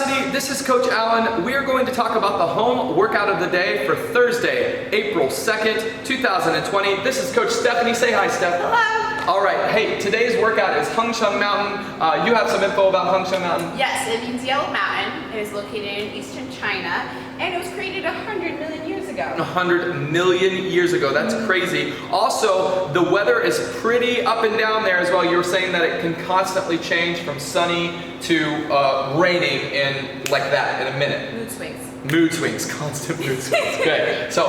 Curiosity, this is Coach Allen. We are going to talk about the home workout of the day for Thursday, April 2nd, 2020. This is Coach Stephanie. Say hi, Steph. Hello. All right, hey, today's workout is Huangshan Mountain. You have some info about Huangshan Mountain? Yes, it means Yellow Mountain. It is located in eastern China, and it was created 100 million years ago. 100 million years ago. That's crazy. Also, the weather is pretty up and down there as well. You were saying that it can constantly change from sunny to raining in like that in a minute. Mood swings. Mood swings, constant mood swings. Okay, so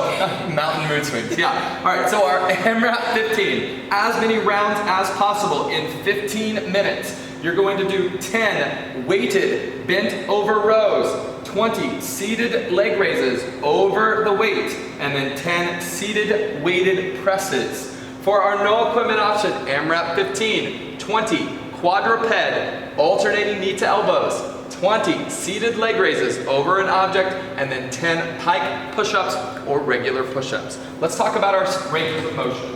mountain mood swings. Yeah. All right, so our AMRAP 15, as many rounds as possible in 15 minutes. You're going to do 10 weighted bent over rows, 20 seated leg raises over the weight, and then 10 seated weighted presses. For our no equipment option, AMRAP 15, 20 quadruped alternating knee to elbows, 20 seated leg raises over an object, and then 10 pike push-ups or regular push-ups. Let's talk about our ranges of motion.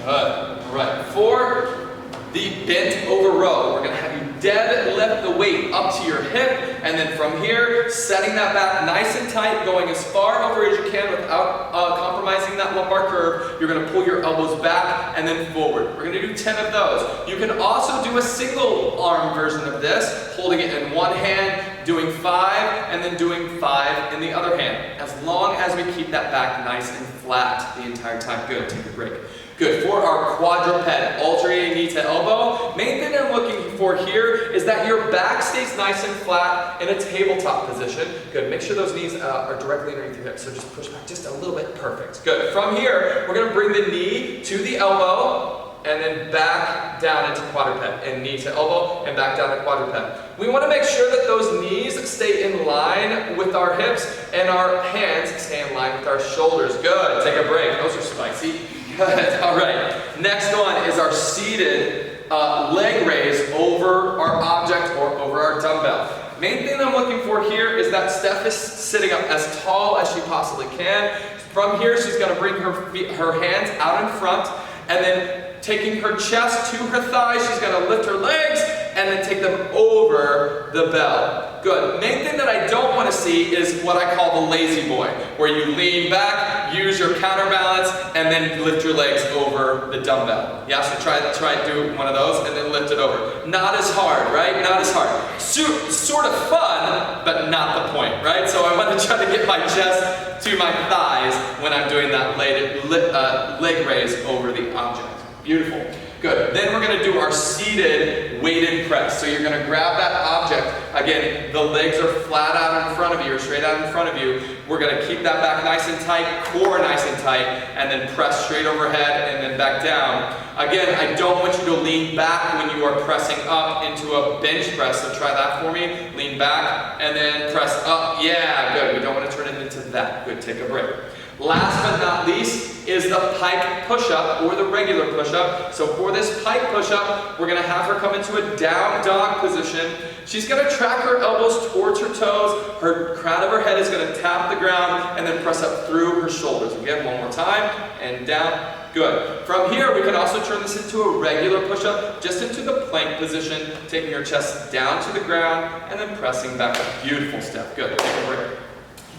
Good. All right. For the bent over row, we're going to have you deadlift the weight up to your hip, and then from here, setting that back nice and tight, going as far over as you can without compromising that lumbar curve. You're going to pull your elbows back and then forward. We're going to do 10 of those. You can also do a single arm version of this, holding it in one hand, doing 5, and then doing 5 in the other hand, as long as we keep that back nice and flat the entire time. Good. Take a break. Good. For our quadruped, alternating knee to elbow, main thing I'm looking for here is that your back stays nice and flat in a tabletop position. Good. Make sure those knees are directly underneath your hips, so just push back just a little bit. Perfect. Good. From here, we're going to bring the knee to the elbow, and then back down into quadruped, and knee to elbow, and back down to quadruped. We want to make sure that those knees stay in line with our hips, and our hands stay in line with our shoulders. Good. Take a break. Those are spicy. Good. All right. Next one is our seated leg raise over our object or over our dumbbell. Main thing I'm looking for here is that Steph is sitting up as tall as she possibly can. From here, she's going to bring her hands out in front, and then taking her chest to her thighs, she's going to lift her legs and then take them over the bell. Good. Main thing that I don't want to see is what I call the lazy boy, where you lean back, use your counterbalance, and then lift your legs over the dumbbell. Yeah, so try do one of those and then lift it over. Not as hard, right? Not as hard. Sort of fun, but not the point, right? So I want to try to get my chest to my thighs when I'm doing that leg raise over the object. Beautiful. Good. Then we're going to do our seated weighted press. So you're going to grab that object. Again, the legs are flat out in front of you or straight out in front of you. We're going to keep that back nice and tight, core nice and tight, and then press straight overhead and then back down. Again, I don't want you to lean back when you are pressing up into a bench press. So try that for me. Lean back and then press up. Yeah, good. We don't want to turn it into that. Good. Take a break. Last but not least is the pike push-up or the regular push-up. So for this pike push-up, we're going to have her come into a down dog position. She's going to track her elbows towards her toes. Her crown of her head is going to tap the ground and then press up through her shoulders. Again, one more time, and down. Good. From here, we can also turn this into a regular push-up, just into the plank position, taking your chest down to the ground and then pressing back up. Beautiful step. Good. Take a break.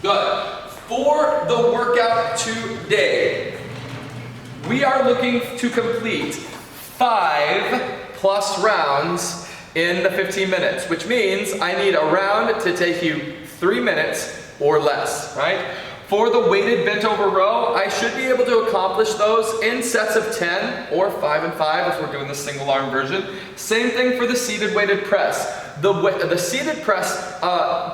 Good. For the workout today, we are looking to complete 5+ rounds in the 15 minutes, which means I need a round to take you 3 minutes or less, right? For the weighted bent over row, I should be able to accomplish those in sets of 10 or 5 and 5 if we're doing the single arm version. Same thing for the seated weighted press. The seated press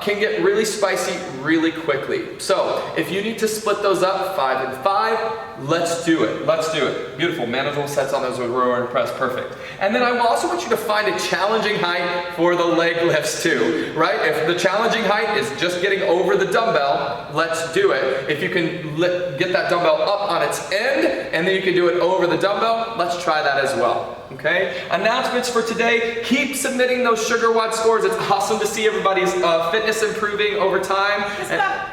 can get really spicy really quickly. So if you need to split those up 5 and 5, let's do it. Let's do it. Beautiful. Manageable sets on those with row and press. Perfect. And then I also want you to find a challenging height for the leg lifts too, right? If the challenging height is just getting over the dumbbell, let's do it. If you can get that dumbbell up on its end and then you can do it over the dumbbell, let's try that as well. Okay? Announcements for today. Keep submitting those sugar WOD scores. It's awesome to see everybody's fitness improving over time.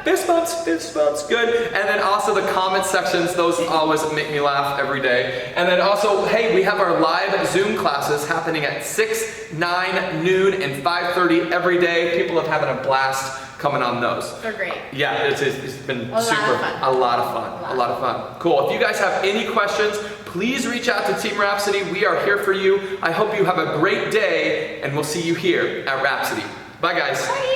Fist bumps, good. And then also the comment sections, those always make me laugh every day. And then also, hey, we have our live Zoom classes happening at 6, 9, noon, and 5:30 every day. People are having a blast coming on those. They're great. Yeah, it's been A lot of fun. Cool. If you guys have any questions, please reach out to Team Rhapsody. We are here for you. I hope you have a great day, and we'll see you here at Rhapsody. Bye, guys. Bye.